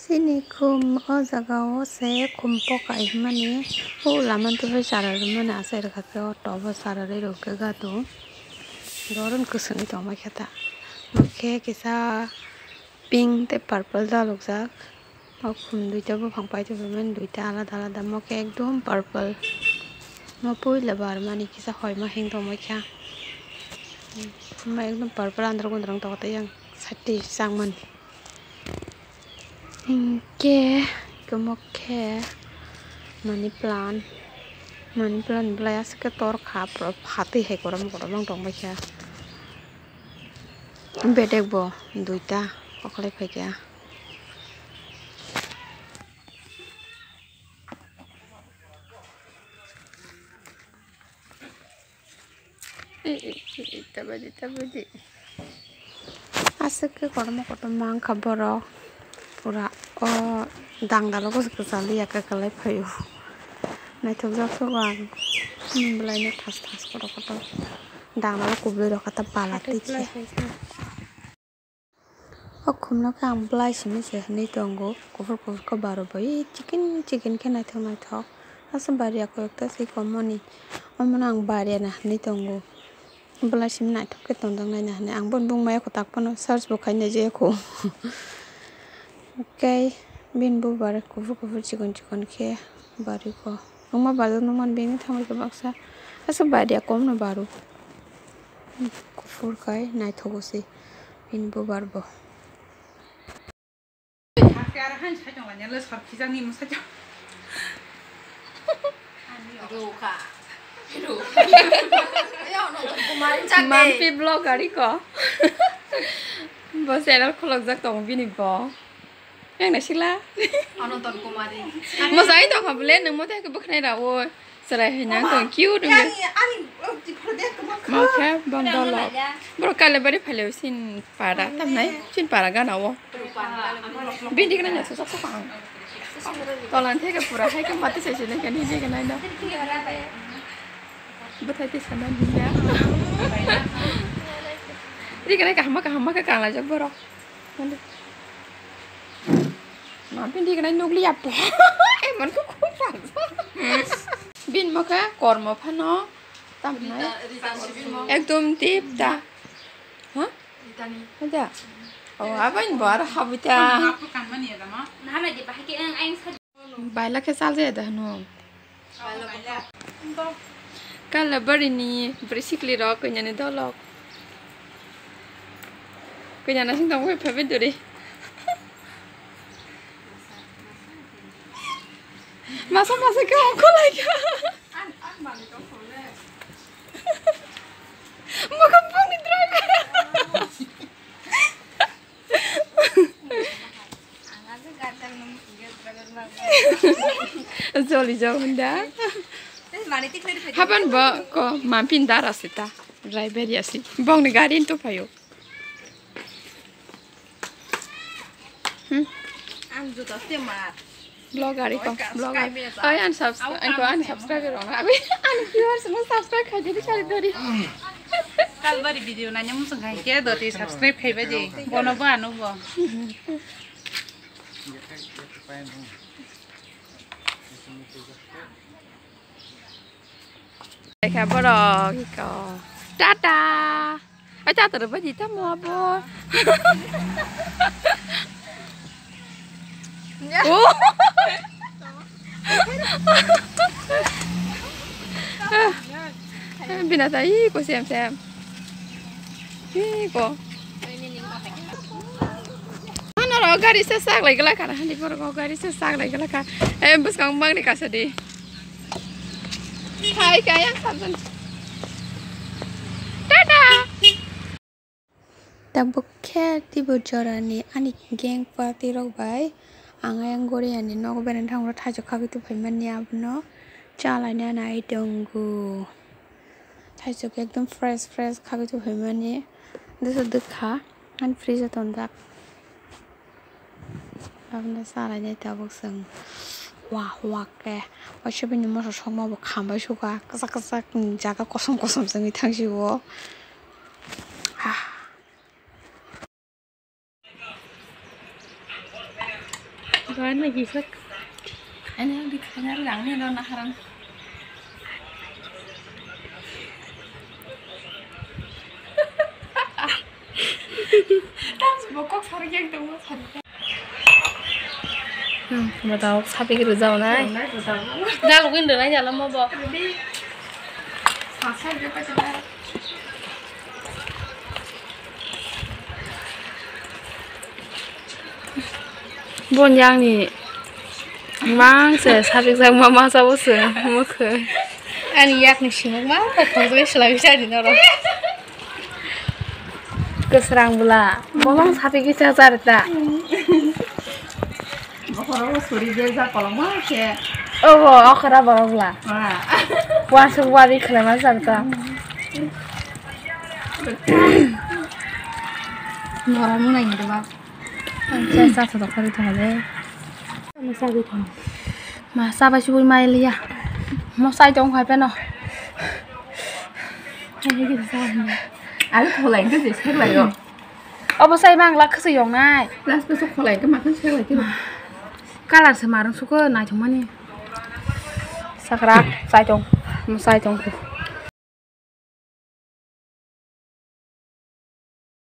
Sini kum o jaga o se kum pokai mani o laman tu fe sarar mana ase rakate o toba sarare roke ga to doron kusuni to ma khata makhe kisa pink te purple da lokjak o kum duita bo phangpai to man duita alada alada makhe ekdom purple ma poila bar mani kisa hoi ma hing to ma kha ma ekdom purple andro gondrong to ta yang sati sangman Inke kemoke money plant belaya sekitar kapro hati he koram dong baca bedek bo duita okle pekya tabadi asik ke koram mang kaboro pura o dangdalo ko sekali ya ke kalai phayo nai thokjak sowan belai ne thas koto dangdalo kubli ro kata pala tiche o khumno ka ang blai simi se ni tongo kofur ko baro bai chicken ke nai thok asam baria ko ekta si komoni amana ang baria na ni tongo blai sim nai thok ke tondang nai na ang bon bung mai ko tak pano search bo khaine je ko Okay, bin bu bar kufur chicken ke bari ko numa baru numan bin thamai ke baksa asa badia kom no baru kufur kai nai thogosi bin bu bar bo han sajong la nyala sar khijang ni musajong ruka yo no kumarin chak mampi blog gari ko bo channel kholok jak tong bini bo yang nasila anonton kumari masai to khabule nang mo ta ke bakhnai ra o sarai hinang to cute ngi makha bandalo bro kale bari phale sin para tamnai sin para ga nawo bindi kana so sak pang tolan the ke pura hai ke mati se ne kan hi ke nai da bathai ti sanan dia ri kana ka hama ka kang la jak bro mà bên đi cái này nục liệp em vẫn cứ không phản bin mà cái còn mà pha nó tầm này em tôm tiếp ta hả cái gì à bên bờ đó học ta bài là cái sao vậy đó nó cái là bari ni basically đó cái nhà này đó lọc cái nhà này chúng ta phải biết được đi masa ke aku lagi mau kampung di driver Zoli jauh hendak haban ba ko mampin daras ita driver ya sih bong negari itu payo anju to temar blogger ko blogger ay an subscribe ro abi an viewers mo subscribe kha jadi chali dori kal bari video na nyam sung khai ke doti subscribe khai baje bono ba anu bo kha boro ko tata acha tar ba ji ta mo bo binatang ko xem ko mana ro gari se sak lai gala kana handi por ko gari se sak lai gala ka em bus kang bang ni ka sedi hai kayang sabun tada tabuk khe ti bojorani ani geng party rok bai ang gori ani nog benen thang ro thajo khagi tu phaimani abno chalai na ai dongu thajo ekdom fresh khagi tu phaimani deso dukha an freeze ton dak abna sala ne tabuk sang wa ke wa chebini mo shoma bo khamba shuka kasa jaga kosom sangi thangsi wo Đoán là gì sức? Anh em đi khá lắng nên nó nặng. Một cốc sao đi tung nó thật. Mà tao sắp đi cái đường dầu này. Ra lúc cái đường này giờ nó mua bò. Buồn giang thì mang sẽ sắp đi sang mama sao bớt sữa mất khơi. Anh yak nih sih mau apa tuh selagi bisa di noro. Keserang bela, bolong sapi kita cari tak. Kalau suri dia za kalau mau ke. Oh, aku ada bolong bela. Wah, semua di keleman cari tak. Nora mau nanya deh bang. Saya satu kali tu ada. Masa di tu. Masa baju bui mai liya. Mau sai trong khoai pe no. Ini kita sai. Aku kalau lain kan sih cek lagi. Apa sai bang lak kesuyong nai. Las besok kalau lain kan makan cek lagi. Kalah semarang suka nai cuma ni. Sakrak sai trong. Mau sai trong.